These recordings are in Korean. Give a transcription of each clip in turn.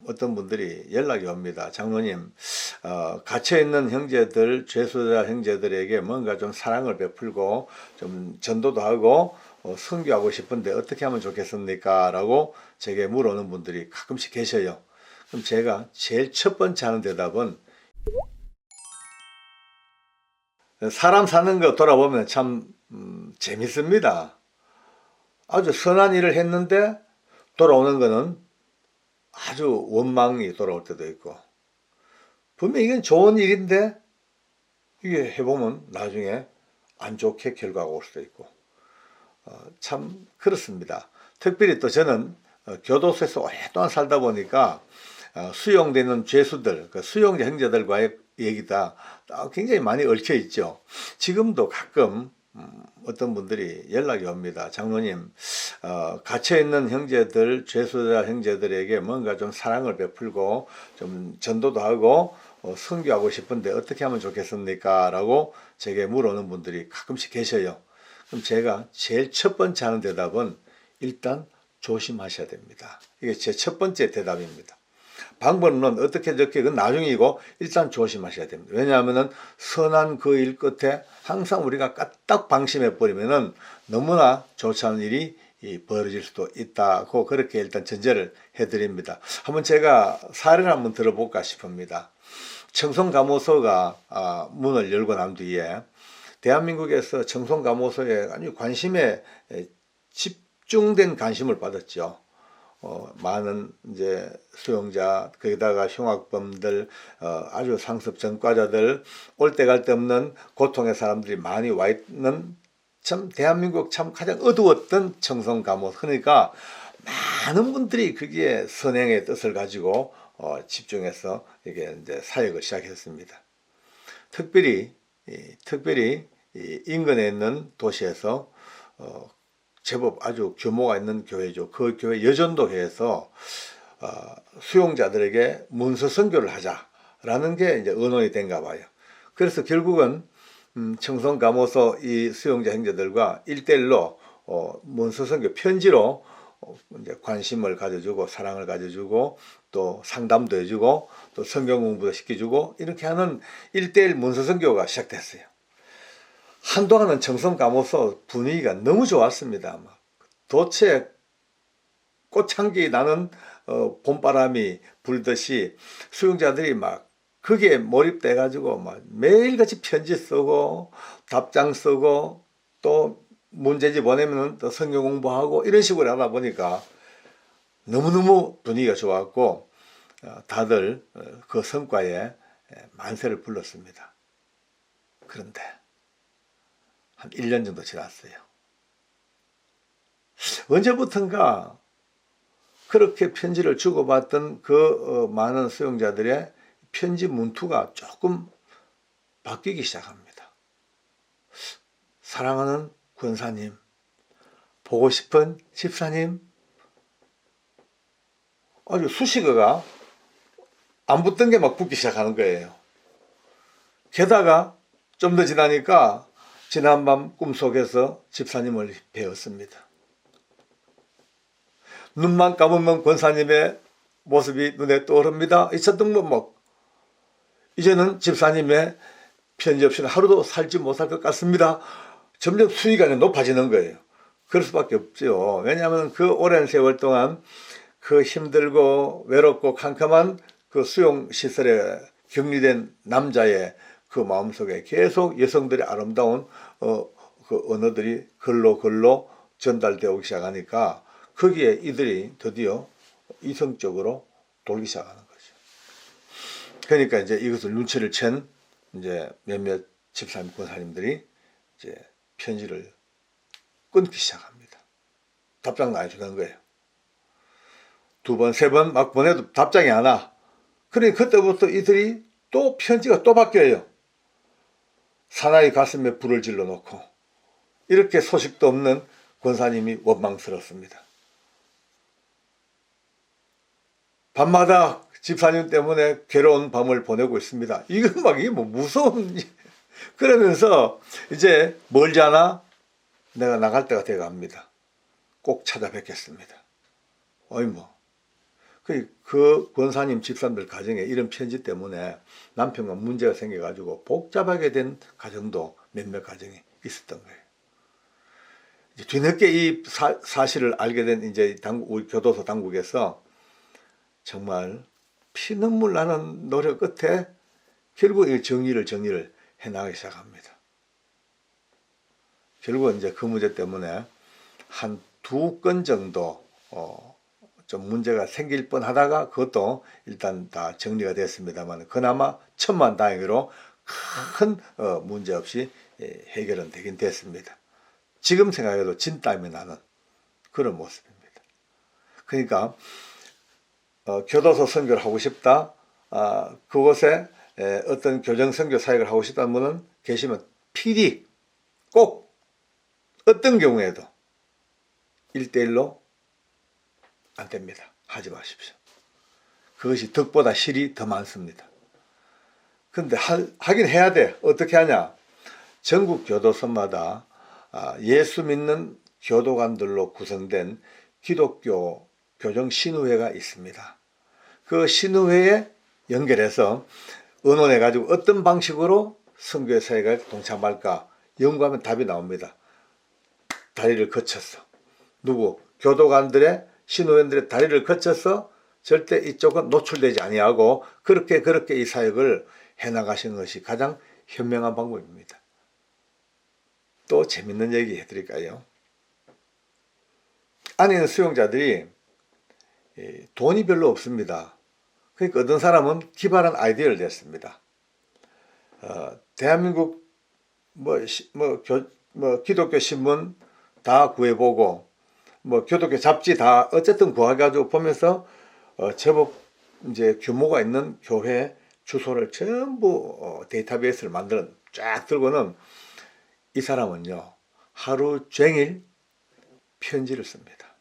어떤 분들이 연락이 옵니다. 장로님, 갇혀있는 형제들, 죄수자 형제들에게 뭔가 좀 사랑을 베풀고 좀 전도도 하고 선교하고 싶은데 어떻게 하면 좋겠습니까? 라고 제게 물어오는 분들이 가끔씩 계셔요. 그럼 제가 제일 첫 번째 하는 대답은, 사람 사는 거 돌아보면 참 재밌습니다. 아주 선한 일을 했는데 돌아오는 거는 아주 원망이 돌아올 때도 있고, 분명히 이건 좋은 일인데 이게 해보면 나중에 안 좋게 결과가 올 수도 있고, 참 그렇습니다. 특별히 또 저는 교도소에서 오랫동안 살다 보니까 수용되는 죄수들, 그 수용자 형제들과의 얘기가 굉장히 많이 얽혀 있죠. 지금도 가끔 어떤 분들이 연락이 옵니다. 장로님, 갇혀있는 형제들, 죄수자 형제들에게 뭔가 좀 사랑을 베풀고 좀 전도도 하고 선교하고 싶은데 어떻게 하면 좋겠습니까? 라고 제게 물어오는 분들이 가끔씩 계셔요. 그럼 제가 제일 첫 번째 하는 대답은 일단 조심하셔야 됩니다. 이게 제 첫 번째 대답입니다. 방법은 어떻게 그건 나중이고 일단 조심하셔야 됩니다. 왜냐하면 선한 그 일 끝에 항상 우리가 까딱 방심해 버리면은 너무나 좋지 않은 일이 벌어질 수도 있다고 그렇게 일단 전제를 해드립니다. 한번 제가 사례를 한번 들어볼까 싶습니다. 청송감호소가 문을 열고 난 뒤에 대한민국에서 청송감호소에 아주 관심에 집중된 관심을 받았죠. 많은 이제 수용자, 거기다가 흉악범들, 아주 상습 전과자들, 올 때 갈 데 없는 고통의 사람들이 많이 와 있는 참 대한민국 참 가장 어두웠던 청송감호소. 그러니까 많은 분들이 거기에 선행의 뜻을 가지고 집중해서 이게 이제 사역을 시작했습니다. 특별히 이 인근에 있는 도시에서 제법 아주 규모가 있는 교회죠. 그 교회 여전도회에서 수용자들에게 문서 선교를 하자라는 게 이제 의논이 된가 봐요. 그래서 결국은 청송감호소 이 수용자 형제들과 1대1로 문서 선교 편지로 이제 관심을 가져주고 사랑을 가져주고 또 상담도 해주고 또 성경 공부도 시켜주고 이렇게 하는 1대1 문서 선교가 시작됐어요. 한동안은 청송감호소 분위기가 너무 좋았습니다. 도체 꽃향기 나는 봄바람이 불듯이 수용자들이 막 거기에 몰입돼 가지고 막 매일같이 편지 쓰고 답장 쓰고 또 문제집 보내면 또 성경 공부하고 이런 식으로 하다 보니까 너무너무 분위기가 좋았고 다들 그 성과에 만세를 불렀습니다. 그런데 한 1년 정도 지났어요. 언제부턴가 그렇게 편지를 주고받던 그 많은 수용자들의 편지 문투가 조금 바뀌기 시작합니다. 사랑하는 권사님, 보고 싶은 집사님, 아주 수식어가 안 붙던 게 막 붙기 시작하는 거예요. 게다가 좀 더 지나니까 지난밤 꿈속에서 집사님을 뵈었습니다. 눈만 감으면 권사님의 모습이 눈에 떠오릅니다. 있었던 뭐 이제는 집사님의 편지 없이는 하루도 살지 못할 것 같습니다. 점점 수위가 높아지는 거예요. 그럴 수밖에 없죠. 왜냐하면 그 오랜 세월 동안 그 힘들고 외롭고 캄캄한 그 수용시설에 격리된 남자의 그 마음속에 계속 여성들의 아름다운 그 언어들이 글로 전달되어 오기 시작하니까 거기에 이들이 드디어 이성적으로 돌기 시작하는 거죠. 그러니까 이제 이것을 눈치를 챈 이제 몇몇 집사님, 권사님들이 이제 편지를 끊기 시작합니다. 답장도 안 주는 거예요. 2번, 3번 막 보내도 답장이 안 와. 그러니까 그때부터 이들이 또 편지가 또 바뀌어요. 사나이 가슴에 불을 질러 놓고 이렇게 소식도 없는 권사님이 원망스럽습니다. 밤마다 집사님 때문에 괴로운 밤을 보내고 있습니다. 이거 막 이게 뭐 무서운 그러면서 이제 멀지 않아 내가 나갈 때가 돼갑니다. 꼭 찾아뵙겠습니다. 어이 뭐 그 권사님 집사람들 가정에 이런 편지 때문에 남편과 문제가 생겨가지고 복잡하게 된 가정도 몇몇 가정이 있었던 거예요. 뒤늦게 이 사실을 알게 된 이제 우리 교도소 당국에서 정말 피눈물 나는 노력 끝에 결국 이 정리를 해나가기 시작합니다. 결국 이제 그 문제 때문에 한 2건 정도 좀 문제가 생길 뻔하다가 그것도 일단 다 정리가 됐습니다만 그나마 천만다행으로 큰 문제 없이 해결은 되긴 됐습니다. 지금 생각해도 진땀이 나는 그런 모습입니다. 그러니까 교도소 선교를 하고 싶다, 그곳에 어떤 교정 선교 사역을 하고 싶다는 분은 계시면 필히 꼭 어떤 경우에도 1대1로 안 됩니다. 하지 마십시오. 그것이 덕보다 실이 더 많습니다. 근데 하긴 해야 돼. 어떻게 하냐? 전국 교도소마다 예수 믿는 교도관들로 구성된 기독교 교정 신우회가 있습니다. 그 신우회에 연결해서 의논해가지고 어떤 방식으로 선교의 사역에 동참할까 연구하면 답이 나옵니다. 다리를 거쳐서 교도관들의 신우회원들의 다리를 거쳐서 절대 이쪽은 노출되지 아니하고 그렇게 이 사역을 해나가시는 것이 가장 현명한 방법입니다. 또 재밌는 얘기 해드릴까요? 안에 있는 수용자들이 돈이 별로 없습니다. 그러니까 어떤 사람은 기발한 아이디어를 냈습니다. 대한민국 기독교 신문 다 구해보고 교독교 잡지 다 어쨌든 구해가지고 보면서 제법 이제 규모가 있는 교회 주소를 전부 데이터베이스를 만들어 쫙 들고는 이 사람은요 하루 종일 편지를 씁니다.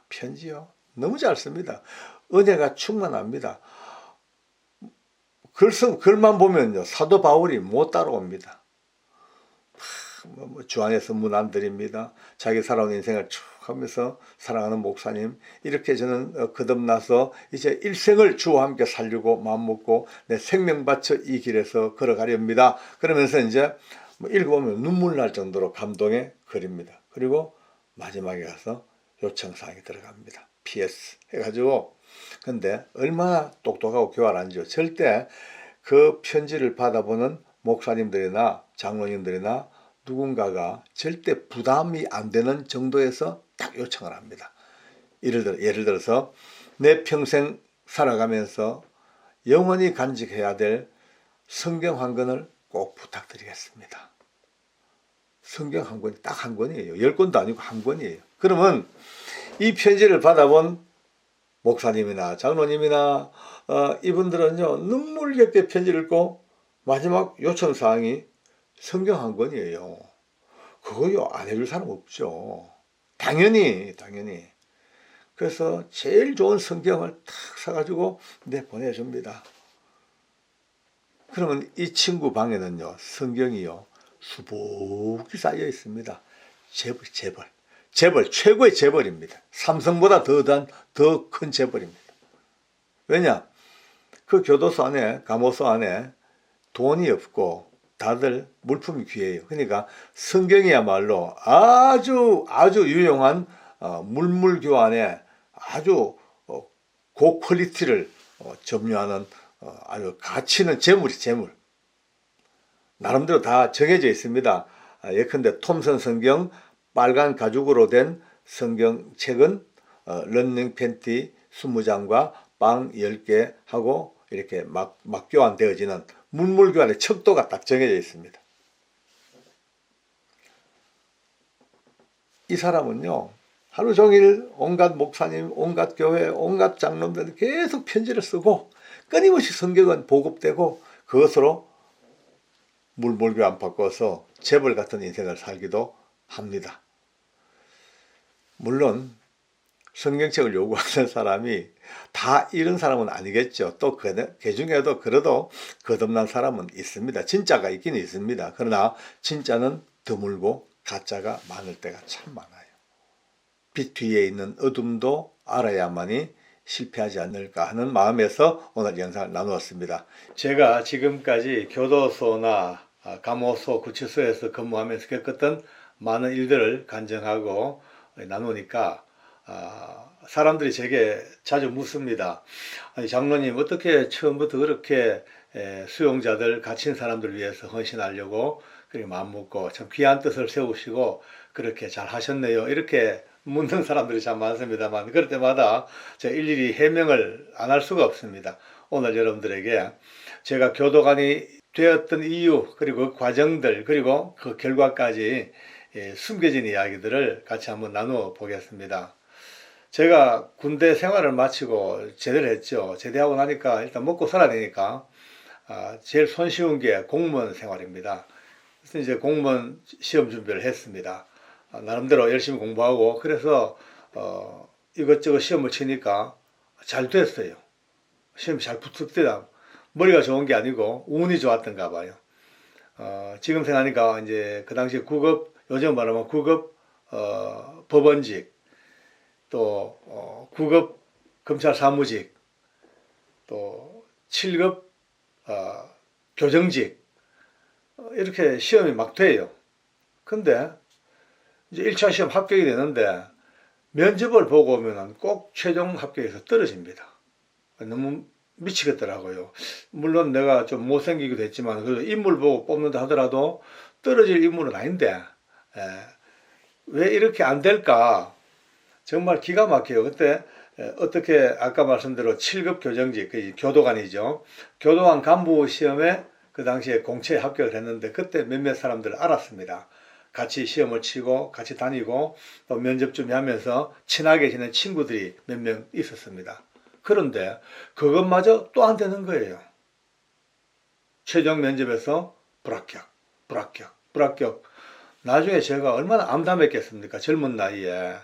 편지요 너무 잘 습니다. 은혜가 충만합니다. 글만 보면요 사도 바울이 못 따라옵니다. 주 안에서 문 안 드립니다. 자기 살아온 인생을 쭉 하면서 사랑하는 목사님 이렇게 저는 거듭나서 이제 일생을 주와 함께 살려고 마음먹고 내 생명 바쳐 이 길에서 걸어가렵니다. 그러면서 이제 읽어보면 눈물 날 정도로 감동의 글입니다. 그리고 마지막에 가서 요청사항이 들어갑니다. PS 해가지고 근데 얼마나 똑똑하고 교활한지요. 절대 그 편지를 받아보는 목사님들이나 장로님들이나 누군가가 절대 부담이 안 되는 정도에서 딱 요청을 합니다. 예를 들어서 내 평생 살아가면서 영원히 간직해야 될 성경 한 권을 꼭 부탁드리겠습니다. 성경 한 권이 딱 한 권이에요. 10권도 아니고 한 권이에요. 그러면 이 편지를 받아본 목사님이나 장로님이나 이분들은요 눈물겹게 편지를 읽고 마지막 요청사항이 성경 한 권이에요. 그거요 안 해줄 사람 없죠. 당연히. 그래서 제일 좋은 성경을 탁 사가지고 보내줍니다. 그러면 이 친구 방에는요 성경이요 수북이 쌓여 있습니다. 재벌 최고의 재벌입니다. 삼성보다 더 큰 재벌입니다. 왜냐? 그 교도소 안에 감호소 안에 돈이 없고 다들 물품이 귀해요. 그러니까 성경이야말로 아주 유용한 물물교환에 아주 고퀄리티를 점유하는 아주 가치 있는 재물. 나름대로 다 정해져 있습니다. 예컨대 톰슨 성경 빨간 가죽으로 된 성경책은 런닝 팬티 20장과 빵 10개 하고 이렇게 막 교환되어지는 물물교환의 척도가 딱 정해져 있습니다. 이 사람은요 하루 종일 온갖 목사님, 온갖 교회, 온갖 장로들 계속 편지를 쓰고 끊임없이 성경은 보급되고 그것으로 물물교환 바꿔서 재벌 같은 인생을 살기도 합니다. 물론 성경책을 요구하는 사람이 다 이런 사람은 아니겠죠. 또 그 중에도 그래도 거듭난 사람은 있습니다. 진짜가 있긴 있습니다. 그러나 진짜는 드물고 가짜가 많을 때가 참 많아요. 빛 뒤에 있는 어둠도 알아야만이 실패하지 않을까 하는 마음에서 오늘 영상을 나누었습니다. 제가 지금까지 교도소나 감호소, 구치소에서 근무하면서 겪었던 많은 일들을 간증하고 나누니까 사람들이 제게 자주 묻습니다. 아니, 장로님 어떻게 처음부터 그렇게 수용자들, 갇힌 사람들을 위해서 헌신하려고 그렇게 마음먹고 참 귀한 뜻을 세우시고 그렇게 잘 하셨네요. 이렇게 묻는 사람들이 참 많습니다만 그럴 때마다 제가 일일이 해명을 안 할 수가 없습니다. 오늘 여러분들에게 제가 교도관이 되었던 이유, 그리고 그 과정들, 그리고 그 결과까지 숨겨진 이야기들을 같이 한번 나누어 보겠습니다. 제가 군대 생활을 마치고 제대를 했죠. 제대하고 나니까 일단 먹고 살아야 되니까 제일 손쉬운 게 공무원 생활입니다. 그래서 이제 공무원 시험 준비를 했습니다. 나름대로 열심히 공부하고 그래서 이것저것 시험을 치니까 잘 됐어요. 시험이 잘 붙었더라. 머리가 좋은 게 아니고 운이 좋았던가 봐요. 지금 생각하니까 이제 그 당시에 9급, 요즘 말하면 9급 법원직, 또 9급 검찰 사무직, 또 7급 교정직, 이렇게 시험이 막 돼요. 근데 이제 1차 시험 합격이 되는데 면접을 보고 오면 꼭 최종 합격에서 떨어집니다. 너무 미치겠더라고요. 물론 내가 좀 못생기기도 했지만 그래도 인물 보고 뽑는다 하더라도 떨어질 인물은 아닌데 왜 이렇게 안 될까? 정말 기가 막혀요. 그때 어떻게 아까 말씀대로 7급 교정직, 그 교도관이죠. 교도관 간부 시험에 그 당시에 공채에 합격을 했는데 그때 몇몇 사람들을 알았습니다. 같이 시험을 치고 같이 다니고 또 면접 준비하면서 친하게 지낸 친구들이 몇 명 있었습니다. 그런데 그것마저 또 안 되는 거예요. 최종 면접에서 불합격. 나중에 제가 얼마나 암담했겠습니까? 젊은 나이에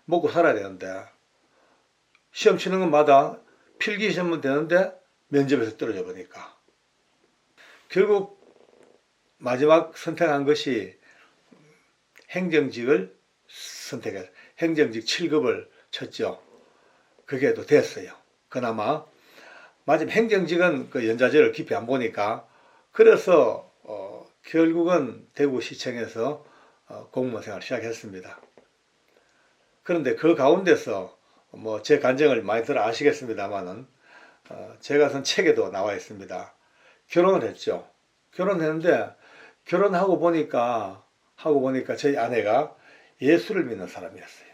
먹고 살아야 되는데 시험 치는 것마다 필기 시험은 되는데 면접에서 떨어져 보니까 결국 마지막 선택한 것이 행정직을 선택해서 행정직 7급을 쳤죠. 그게 또 됐어요. 그나마 마지막 행정직은 그 연좌제를 깊이 안 보니까 그래서 결국은 대구시청에서 공무원 생활을 시작했습니다. 그런데 그 가운데서 뭐 제 간증을 많이 들어 아시겠습니다만은 제가 쓴 책에도 나와 있습니다. 결혼을 했죠. 결혼했는데 결혼하고 보니까 저희 아내가 예수를 믿는 사람이었어요.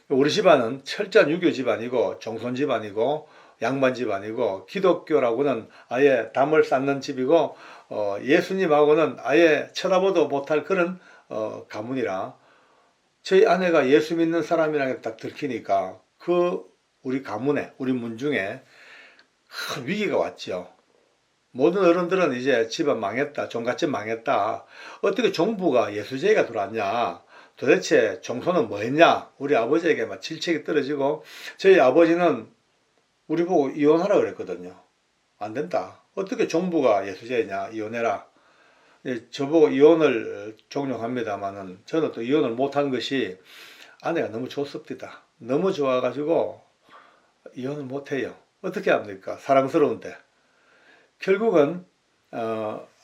우리 집안은 철저한 유교 집안이고 정손 집안이고 양반 집안이고 기독교라고는 아예 담을 쌓는 집이고 예수님하고는 아예 쳐다보도 못할 그런 가문이라 저희 아내가 예수 믿는 사람이라는 게 딱 들키니까 우리 가문에 우리 문중에 큰 위기가 왔죠. 모든 어른들은 이제 집안 망했다, 종갓집 망했다. 어떻게 종부가 예수제가 들어왔냐? 도대체 종소는 뭐 했냐? 우리 아버지에게 막 질책이 떨어지고 저희 아버지는 우리 보고 이혼하라 그랬거든요. 안 된다. 어떻게 종부가 예수제냐? 이혼해라. 저보고 이혼을 종용합니다만은 저는 또 이혼을 못한 것이 아내가 너무 좋습니다. 너무 좋아가지고 이혼을 못해요. 어떻게 합니까? 사랑스러운데. 결국은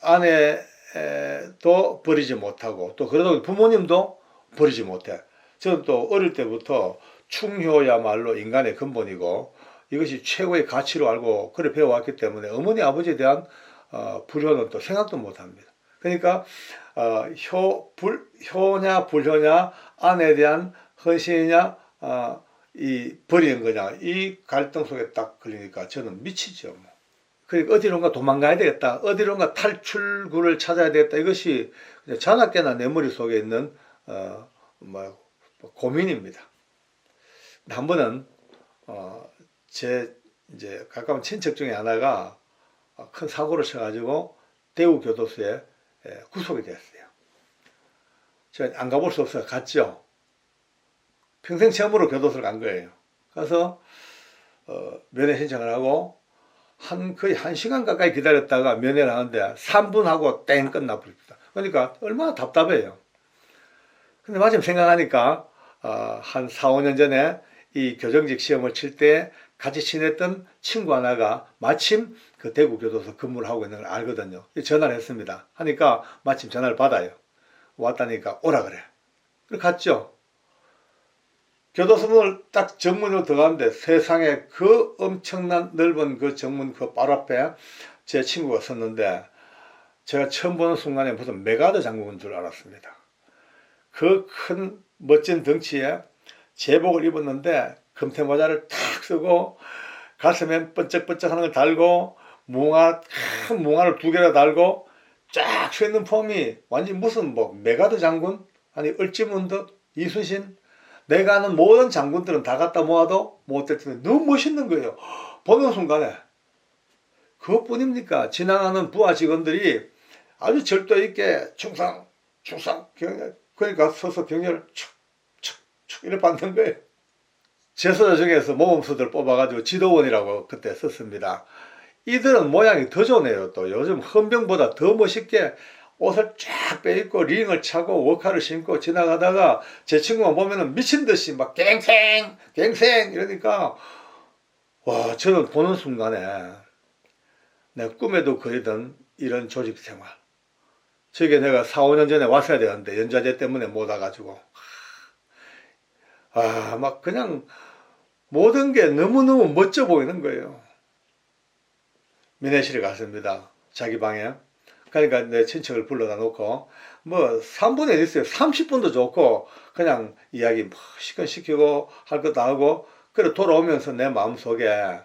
아내도 버리지 못하고 또 그러다 부모님도 버리지 못해. 저는 또 어릴 때부터 충효야말로 인간의 근본이고 이것이 최고의 가치로 알고 그래 배워왔기 때문에 어머니 아버지에 대한 불효는 또 생각도 못합니다. 그러니까 효냐 불효냐 아내에 대한 헌신이냐 이 버리는 거냐 이 갈등 속에 딱 걸리니까 저는 미치죠. 그러니까 어디론가 도망가야 되겠다. 어디론가 탈출구를 찾아야 되겠다. 이것이 자나깨나 내 머릿속에 있는 고민입니다. 한 번은 제 이제 가까운 친척 중에 하나가 큰 사고를 쳐가지고 대구 교도소에 구속이 됐어요. 제가 안 가볼 수 없어서 갔죠. 평생 처음으로 교도소를 간 거예요. 가서 면회 신청을 하고 거의 1시간 가까이 기다렸다가 면회를 하는데 3분 하고 땡 끝나버립니다. 그러니까 얼마나 답답해요. 근데 마침 생각하니까 한 4, 5년 전에 이 교정직 시험을 칠 때 같이 친했던 친구 하나가 마침 그 대구교도소 근무를 하고 있는 걸 알거든요. 전화를 했습니다. 하니까 마침 전화를 받아요. 왔다니까 오라 그래. 그래서 갔죠. 교도소문을 딱 정문으로 들어가는데 세상에 그 엄청난 넓은 그 정문 그 바로 앞에 제 친구가 섰는데 제가 처음 보는 순간에 무슨 메가더 장군인 줄 알았습니다. 그 큰 멋진 덩치에 제복을 입었는데 금태 모자를 탁 쓰고 가슴에 번쩍번쩍하는 걸 달고 큰 뭉화를 2개나 달고 쫙 서 있는 폼이 완전 무슨 뭐 메가더 장군? 아니 을지문덕? 이순신? 내가 아는 모든 장군들은 다 갖다 모아도 못될 텐데 너무 멋있는 거예요. 보는 순간에 그것뿐입니까? 지나가는 부하 직원들이 아주 절도 있게 충성 경렬 그러니까 서서 경렬을 촉촉촉 이렇게 받는 거예요. 제소자 중에서 모범수들 뽑아가지고 지도원이라고 그때 썼습니다. 이들은 모양이 더 좋네요. 또 요즘 헌병보다 더 멋있게 옷을 쫙 빼입고 링을 차고 워카를 신고 지나가다가 제 친구만 보면은 미친 듯이 막 갱생 이러니까 와, 저는 보는 순간에 내 꿈에도 그리던 이런 조직 생활. 저게 내가 4, 5년 전에 왔어야 되는데 연좌제 때문에 못 와가지고 막 그냥 모든 게 너무너무 멋져 보이는 거예요. 민회실에 갔습니다. 자기 방에. 그러니까 내 친척을 불러다 놓고 뭐 3분에 있어요. 30분도 좋고 그냥 이야기 시큰시키고 할 것도 하고 그래 돌아오면서 내 마음속에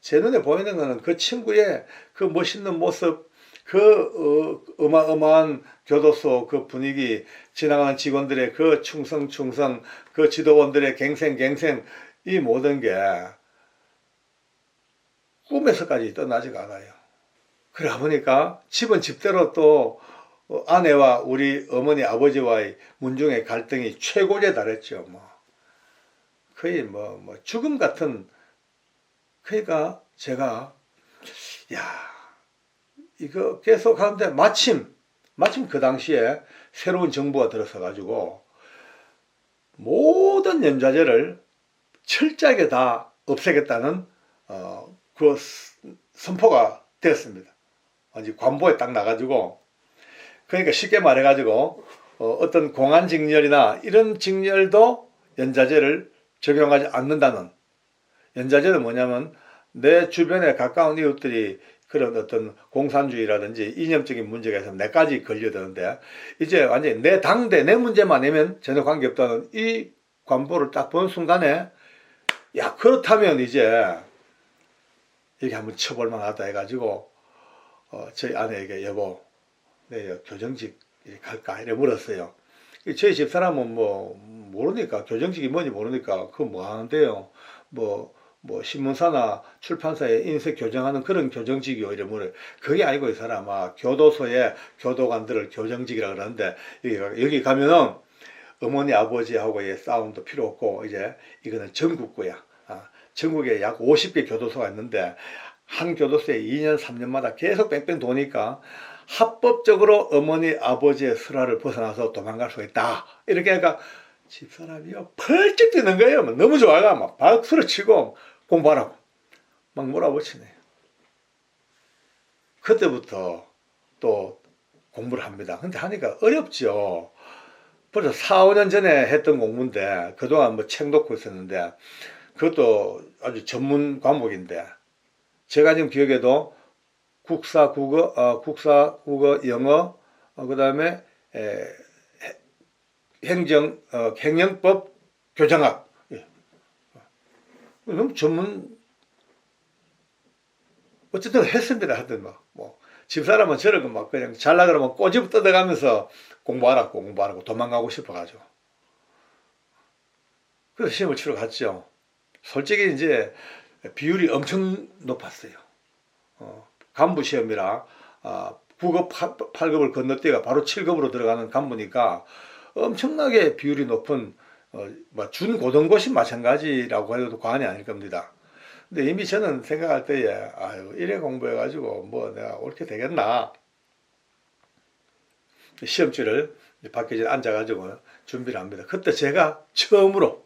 제 눈에 보이는 거는 그 친구의 그 멋있는 모습 그 어마어마한 교도소 그 분위기 지나가는 직원들의 그 충성 그 지도원들의 갱생 이 모든 게 꿈에서까지 떠나지가 않아요. 그래 보니까 집은 집대로 또 아내와 우리 어머니 아버지와의 문중의 갈등이 최고에 달했죠. 거의 죽음 같은. 그러니까 제가 이거 계속 하는데 마침 그 당시에 새로운 정부가 들어서 가지고 모든 연좌제를 철저하게 다 없애겠다는 그 선포가 되었습니다. 완전 관보에 딱 나가지고 그러니까 쉽게 말해가지고 어떤 공안직렬이나 이런 직렬도 연좌제를 적용하지 않는다는. 연좌제는 뭐냐면 내 주변에 가까운 이웃들이 그런 어떤 공산주의라든지 이념적인 문제가 있으면 내까지 걸려드는데 이제 완전히 내 당대 내 문제만 내면 전혀 관계없다는 이 관보를 딱 본 순간에 그렇다면 이제 이렇게 한번 쳐볼만 하다 해가지고 저희 아내에게 여보 내 교정직 갈까 이래 물었어요. 저희 집사람은 모르니까 교정직이 뭔지 모르니까 그거 뭐 하는데요. 신문사나 출판사에 인쇄 교정하는 그런 교정직이요 이래 물어요. 그게 아니고 이 사람아 교도소에 교도관들을 교정직이라 그러는데 여기 가면은 어머니 아버지하고의 싸움도 필요 없고 이제 이거는 전국구야. 전국에 약 50개 교도소가 있는데 한 교도소에 2년 3년마다 계속 뺑뺑 도니까 합법적으로 어머니 아버지의 슬하를 벗어나서 도망갈 수 있다. 이렇게 하니까 집사람이요 펄쩍 뛰는 거예요. 너무 좋아가 막 박수를 치고 공부하라고 막 몰아붙이네. 그때부터 또 공부를 합니다. 근데 하니까 어렵죠. 벌써 4, 5년 전에 했던 공부인데 그동안 책 놓고 있었는데 그것도 아주 전문 과목인데 제가 지금 기억에도 국사, 국어, 영어, 그 다음에 행정법, 교정학. 너무 전문, 어쨌든 했습니다. 하여튼 집사람은 저를 그냥 잘나 그러면 꼬집 뜯어가면서 공부하라고 도망가고 싶어가지고. 그래서 시험을 치러 갔죠. 솔직히 이제 비율이 엄청 높았어요. 간부 시험이라 국어 8급을 건너뛰어가 바로 7급으로 들어가는 간부니까 엄청나게 비율이 높은 준고등고시 마찬가지라고 해도 과언이 아닐 겁니다. 근데 이미 저는 생각할 때에 이래 공부해가지고 내가 옳게 되겠나. 시험지를 밖에 앉아가지고 준비를 합니다. 그때 제가 처음으로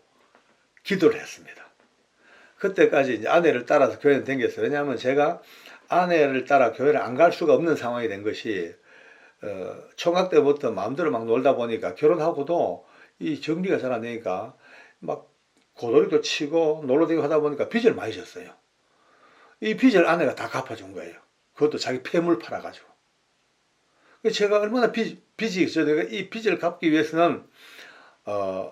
기도를 했습니다. 그때까지 이제 아내를 따라서 교회는 댕겼어요. 왜냐하면 제가 아내를 따라 교회를 안 갈 수가 없는 상황이 된 것이 총각 때부터 마음대로 막 놀다 보니까 결혼하고도 이 정리가 잘 안 되니까 막 고돌이도 치고 놀러 다니고 하다 보니까 빚을 많이 졌어요. 이 빚을 아내가 다 갚아준 거예요. 그것도 자기 폐물 팔아가지고. 제가 얼마나 빚이 있어요. 내가 이 빚을 갚기 위해서는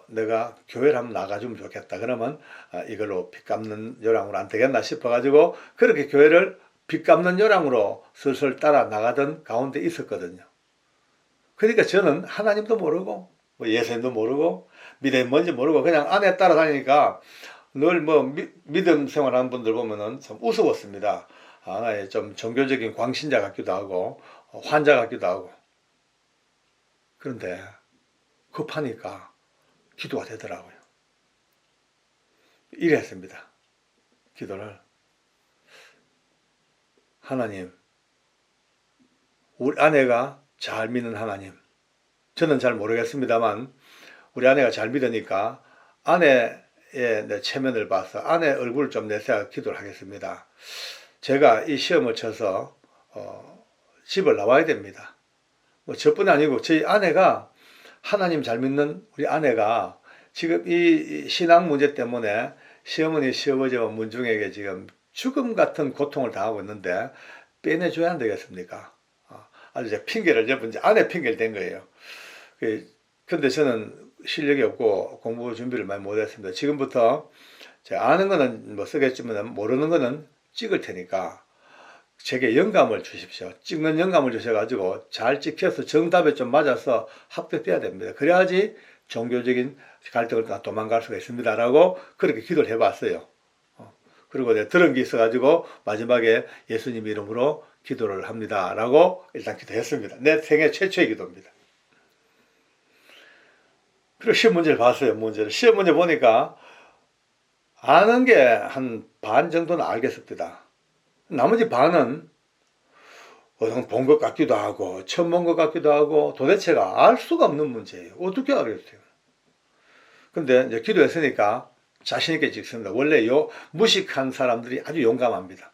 내가 교회를 한번 나가주면 좋겠다. 그러면 이걸로 빚 갚는 요량으로 안 되겠나 싶어가지고 그렇게 교회를 빚 갚는 요량으로 슬슬 따라 나가던 가운데 있었거든요. 그러니까 저는 하나님도 모르고 뭐 예수님도 모르고 믿음이 뭔지 모르고 그냥 아내 따라다니니까 늘 뭐 믿음 생활하는 분들 보면은 참 우스웠습니다. 좀 종교적인 광신자 같기도 하고 환자 같기도 하고. 그런데 급하니까 기도가 되더라고요. 이랬습니다. 기도를. 하나님, 우리 아내가 잘 믿는 하나님. 저는 잘 모르겠습니다만 우리 아내가 잘 믿으니까 아내의 내 체면을 봐서 아내 얼굴을 좀 내세워 기도를 하겠습니다. 제가 이 시험을 쳐서 집을 나와야 됩니다. 뭐 저뿐이 아니고 저희 아내가 하나님 잘 믿는 우리 아내가 지금 이 신앙 문제 때문에 시어머니 시아버지와 문중에게 지금 죽음 같은 고통을 당하고 있는데 빼내줘야 안 되겠습니까? 아주 제가 핑계를 여러분 이제 아내 핑계를 댄 거예요. 근데 저는 실력이 없고 공부 준비를 많이 못했습니다. 지금부터 제가 아는 거는 뭐 쓰겠지만 모르는 거는 찍을 테니까 제게 영감을 주십시오. 찍는 영감을 주셔가지고 잘 찍혀서 정답에 좀 맞아서 합격돼야 됩니다. 그래야지 종교적인 갈등을 도망갈 수가 있습니다. 라고 그렇게 기도를 해봤어요. 그리고 내가 들은 게 있어가지고 마지막에 예수님 이름으로 기도를 합니다. 라고 일단 기도했습니다. 내 생애 최초의 기도입니다. 그리고 시험 문제를 봤어요. 시험 문제 보니까 아는 게 한 반 정도는 알겠습니다. 나머지 반은 본 것 같기도 하고 처음 본 것 같기도 하고 도대체가 알 수가 없는 문제예요. 어떻게 알겠어요? 근데 이제 기도했으니까 자신 있게 찍습니다. 원래 무식한 사람들이 아주 용감합니다.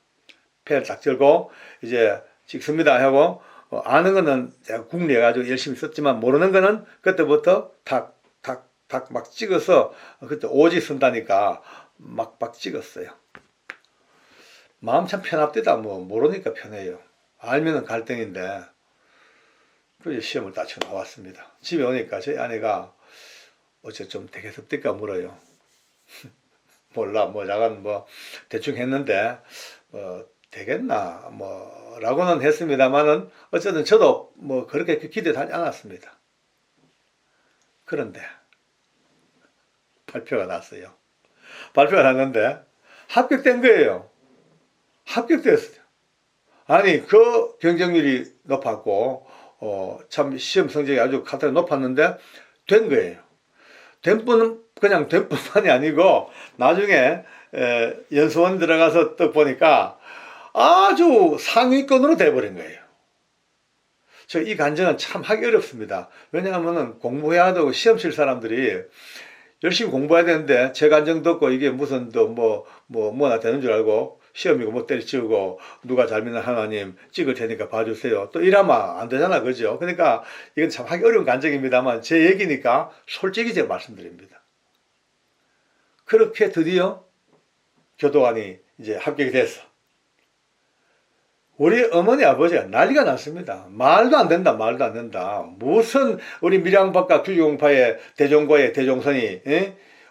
패를 딱 들고 이제 찍습니다 하고 아는 거는 제가 궁리해가지고 열심히 썼지만 모르는 거는 그때부터 탁 막 찍어서 그때 오지 쓴다니까 막 찍었어요. 마음 참 편합디다. 뭐 모르니까 편해요. 알면은 갈등인데. 그래서 시험을 딱 치고 나왔습니다. 집에 오니까 저희 아내가 어째 좀 되게 섭득가 물어요. 몰라 뭐 약간 뭐 대충 했는데 되겠나 뭐 라고는 했습니다만은 어쨌든 저도 뭐 그렇게 기대하지 않았습니다. 그런데 발표가 났어요. 발표가 났는데 합격된 거예요. 합격됐어요. 아니 그 경쟁률이 높았고 참 시험 성적이 아주 카타가 높았는데 된 거예요. 된 분은 그냥 된 뿐만이 아니고 나중에 연수원 들어가서 또 보니까 아주 상위권으로 돼버린 거예요. 저 이 간증은 참 하기 어렵습니다. 왜냐하면 공부해야 되고 시험 칠 사람들이 열심히 공부해야 되는데 제 간증 듣고 이게 무슨 또 뭐나 되는 줄 알고 시험이고 뭐 때려치우고 누가 잘 믿는 하나님 찍을 테니까 봐주세요. 또 이러면 안 되잖아. 그죠? 그러니까 이건 참 하기 어려운 간증입니다만 제 얘기니까 솔직히 제가 말씀드립니다. 그렇게 드디어 교도관이 이제 합격이 됐어. 우리 어머니 아버지가 난리가 났습니다. 말도 안 된다. 말도 안 된다. 무슨 우리 밀양박과 규기공파의 대종고의 대종선이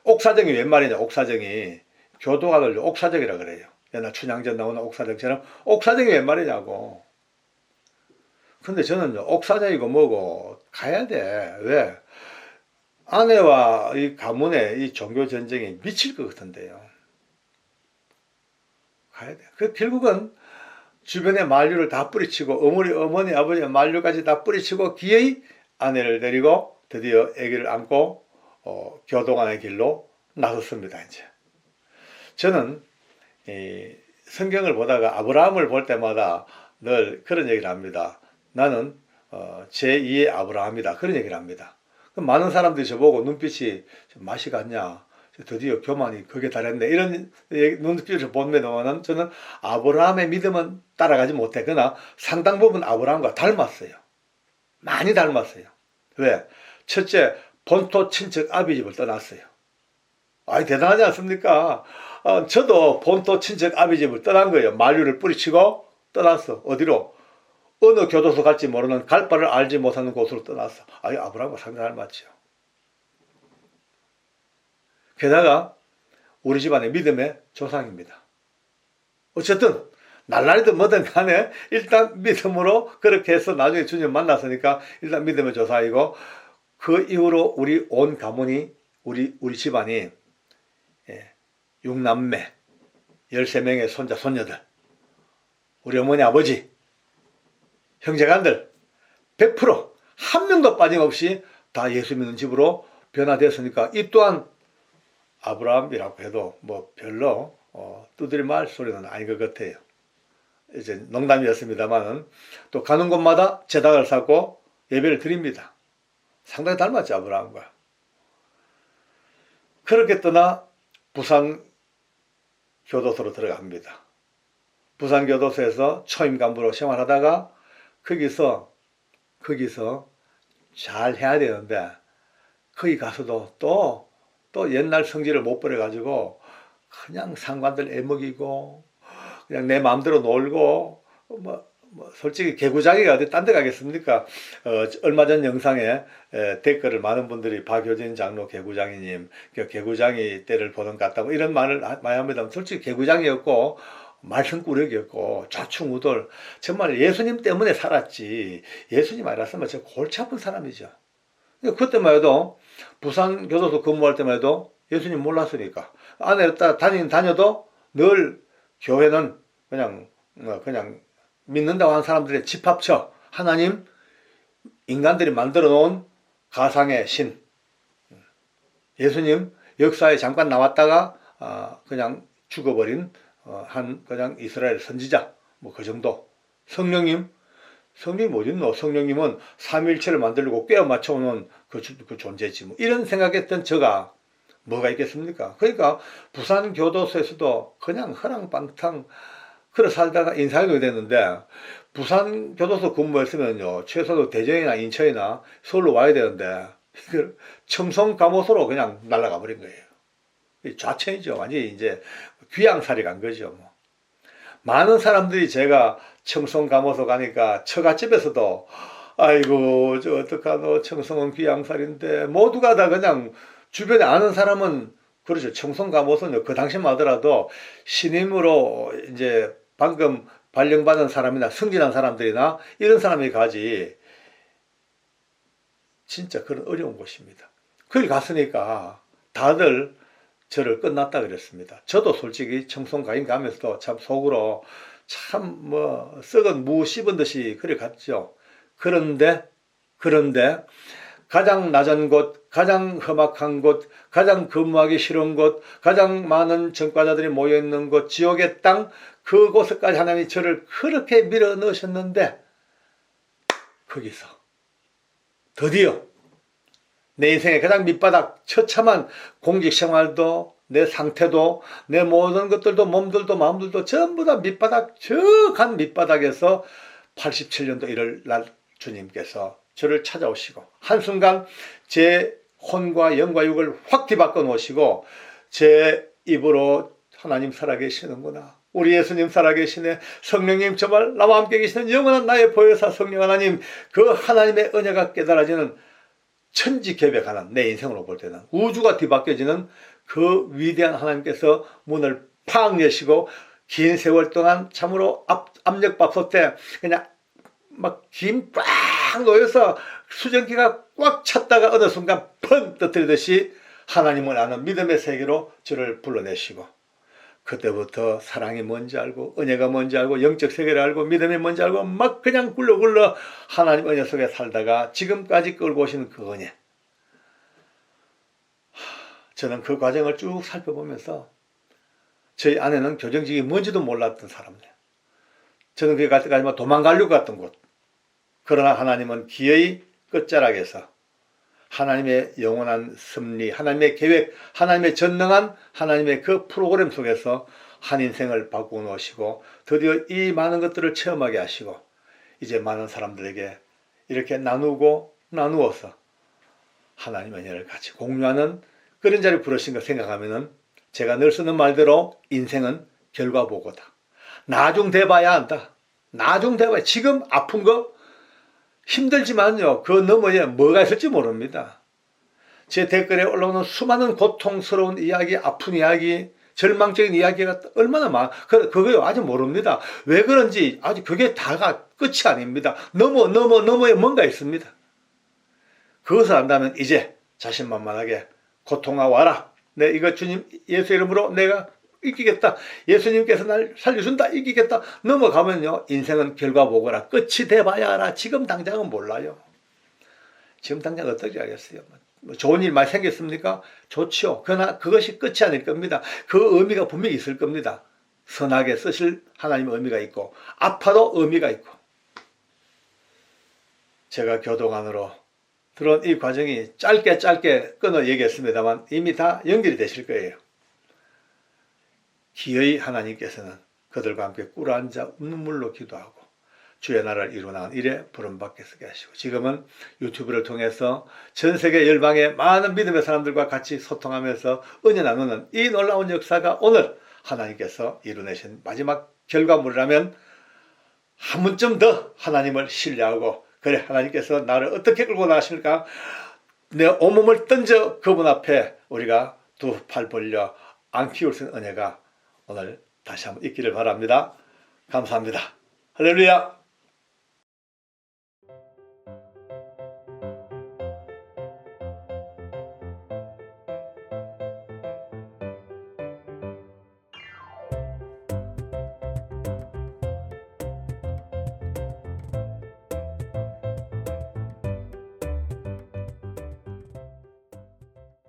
옥사정이 웬 말이냐. 옥사정이 교도관을 옥사정이라 그래요. 옛날 춘향전 나오는 옥사정처럼 옥사정이 웬 말이냐고. 근데 저는 옥사정이고 뭐고 가야 돼. 왜? 아내와 이 가문의 이 종교 전쟁이 미칠 것 같은데요. 가야 돼. 그 결국은 주변의 만류를 다 뿌리치고 어머니 아버지의 만류까지 다 뿌리치고 기어이 아내를 데리고 드디어 아기를 안고 교도관의 길로 나섰습니다. 이제 저는 이 성경을 보다가 아브라함을 볼 때마다 늘 그런 얘기를 합니다. 나는 제2의 아브라함이다. 그런 얘기를 합니다. 많은 사람들이 저보고 눈빛이 좀 맛이 갔냐, 드디어 교만이 극에 달했네. 이런 눈빛을 보면은 저는 아브라함의 믿음은 따라가지 못했거나 상당 부분 아브라함과 닮았어요. 많이 닮았어요. 왜? 첫째, 본토 친척 아비집을 떠났어요. 아이, 대단하지 않습니까? 저도 본토 친척 아비집을 떠난 거예요. 만류를 뿌리치고 떠났어. 어디로? 어느 교도소 갈지 모르는 갈 바를 알지 못하는 곳으로 떠났어. 아이, 아브라함과 상당히 닮았죠. 게다가 우리 집안의 믿음의 조상입니다. 어쨌든 날라리든 뭐든 간에 일단 믿음으로 그렇게 해서 나중에 주님 만났으니까 일단 믿음의 조상이고, 그 이후로 우리 온 가문이 우리 집안이 6남매 13명의 손자 손녀들, 우리 어머니 아버지 형제간들 100%한 명도 빠짐없이 다 예수 믿는 집으로 변화되었으니까 이 또한 아브라함이라고 해도 뭐 별로 두드릴 말 소리는 아닌 것 같아요. 이제 농담이었습니다만은 또 가는 곳마다 제단을 쌓고 예배를 드립니다. 상당히 닮았죠, 아브라함과. 그렇게 떠나 부산 교도소로 들어갑니다. 부산 교도소에서 초임 간부로 생활하다가 거기서 잘 해야 되는데 거기 가서도 또 옛날 성질을 못 버려가지고 그냥 상관들 애먹이고 그냥 내 마음대로 놀고 뭐 솔직히 개구장이가 어디 딴 데 가겠습니까? 얼마 전 영상에 댓글을 많은 분들이 박효진 장로 개구장이님, 개구장이 때를 보는 것 같다고 이런 말을 많이 합니다. 솔직히 개구장이었고 말썽꾸러기였고 좌충우돌, 정말 예수님 때문에 살았지 예수님 아니었으면 저 골치 아픈 사람이죠. 그때만 해도 부산 교도소 근무할 때만 해도 예수님 몰랐으니까 안에 다녀도 늘 교회는 그냥 믿는다고 하는 사람들의 집합처, 하나님, 인간들이 만들어 놓은 가상의 신, 예수님 역사에 잠깐 나왔다가 그냥 죽어버린 그냥 이스라엘 선지자, 뭐 그 정도. 성령님 어딨노? 성령님은 삼위일체를 만들고 꿰어 맞춰오는 그 존재지. 뭐 이런 생각했던 저가 뭐가 있겠습니까? 그러니까 부산 교도소에서도 그냥 허랑방탕 그래 살다가 인사이동이 됐는데, 부산 교도소 근무했으면요 최소도 대전이나 인천이나 서울로 와야 되는데 청송 감호소로 그냥 날아가 버린 거예요. 좌천이죠. 완전히 이제 귀양살이 간 거죠. 뭐. 많은 사람들이 제가 청송 감호소 가니까 처갓집에서도 아이고 저 어떡하노, 청송은 귀양살인데, 모두가 다 그냥 주변에 아는 사람은 그렇죠. 청송 감호소는 그 당시만 하더라도 신임으로 이제 방금 발령받은 사람이나 승진한 사람들이나 이런 사람이 가지, 진짜 그런 어려운 곳입니다. 거기 갔으니까 다들 저를 끝났다 그랬습니다. 저도 솔직히 청송 가긴 가면서도 참 속으로 참 뭐 썩은 무 씹은 듯이 그래 갔죠. 그런데 가장 낮은 곳, 가장 험악한 곳, 가장 근무하기 싫은 곳, 가장 많은 전과자들이 모여있는 곳, 지옥의 땅, 그곳까지 하나님이 저를 그렇게 밀어 넣으셨는데, 거기서 드디어 내 인생의 가장 밑바닥, 처참한 공직 생활도, 내 상태도, 내 모든 것들도, 몸들도, 마음들도 전부 다 밑바닥, 저간 밑바닥에서 87년도 1월 날 주님께서 저를 찾아오시고 한순간 제 혼과 영과 육을 확 뒤바꿔 놓으시고 제 입으로 하나님 살아계시는구나, 우리 예수님 살아계시네, 성령님 정말 나와 함께 계시는 영원한 나의 보혜사 성령 하나님, 그 하나님의 은혜가 깨달아지는 천지개벽하는 내 인생으로 볼 때는 우주가 뒤바뀌어지는 그 위대한 하나님께서 문을 팍 여시고 긴 세월 동안 참으로 압력밥솥 때 그냥 막 김 꽉 놓여서 수증기가 꽉 찼다가 어느 순간 펀 터뜨리듯이 하나님을 아는 믿음의 세계로 저를 불러내시고, 그때부터 사랑이 뭔지 알고 은혜가 뭔지 알고 영적 세계를 알고 믿음이 뭔지 알고 막 그냥 굴러굴러 하나님 은혜 속에 살다가 지금까지 끌고 오시는 그 은혜, 저는 그 과정을 쭉 살펴보면서 저희 아내는 교정직이 뭔지도 몰랐던 사람이에요. 저는 그게 갈 때까지만 도망가려고 갔던 곳, 그러나 하나님은 기어이 끝자락에서 하나님의 영원한 섭리, 하나님의 계획, 하나님의 전능한 하나님의 그 프로그램 속에서 한 인생을 바꾸어 놓으시고 드디어 이 많은 것들을 체험하게 하시고 이제 많은 사람들에게 이렇게 나누고 나누어서 하나님의 은혜를 같이 공유하는 그런 자리에 부르신 거 생각하면은 제가 늘 쓰는 말대로 인생은 결과보고다. 나중 돼봐야 한다. 나중 돼봐야. 지금 아픈 거 힘들지만요. 그 너머에 뭐가 있을지 모릅니다. 제 댓글에 올라오는 수많은 고통스러운 이야기, 아픈 이야기, 절망적인 이야기가 얼마나 그거요. 아직 모릅니다. 왜 그런지 아직 그게 다가 끝이 아닙니다. 너머에 뭔가 있습니다. 그것을 안다면 이제 자신만만하게 고통아 와라. 내 이거 주님 예수 이름으로 내가 이기겠다. 예수님께서 날 살려준다. 이기겠다. 넘어가면요. 인생은 결과보고라. 끝이 돼봐야 알아. 지금 당장은 몰라요. 지금 당장 어떻게 하겠어요? 뭐 좋은 일 많이 생겼습니까? 좋지요. 그러나 그것이 끝이 아닐 겁니다. 그 의미가 분명히 있을 겁니다. 선하게 쓰실 하나님의 의미가 있고 아파도 의미가 있고. 제가 교동 안으로 들어온 이 과정이 짧게 끊어 얘기했습니다만 이미 다 연결이 되실 거예요. 기어이 하나님께서는 그들과 함께 꿇어앉아 눈물로 기도하고 주의 나라를 이루나간 일에 부름받게 쓰게 하시고 지금은 유튜브를 통해서 전 세계 열방의 많은 믿음의 사람들과 같이 소통하면서 은혜 나누는 이 놀라운 역사가 오늘 하나님께서 이루내신 마지막 결과물이라면 한 번쯤 더 하나님을 신뢰하고 그래 하나님께서 나를 어떻게 끌고 나가실까 내 온몸을 던져 그분 앞에 우리가 두 팔 벌려 안 키울 수 있는 은혜가 오늘 다시 한번 있기를 바랍니다. 감사합니다. 할렐루야.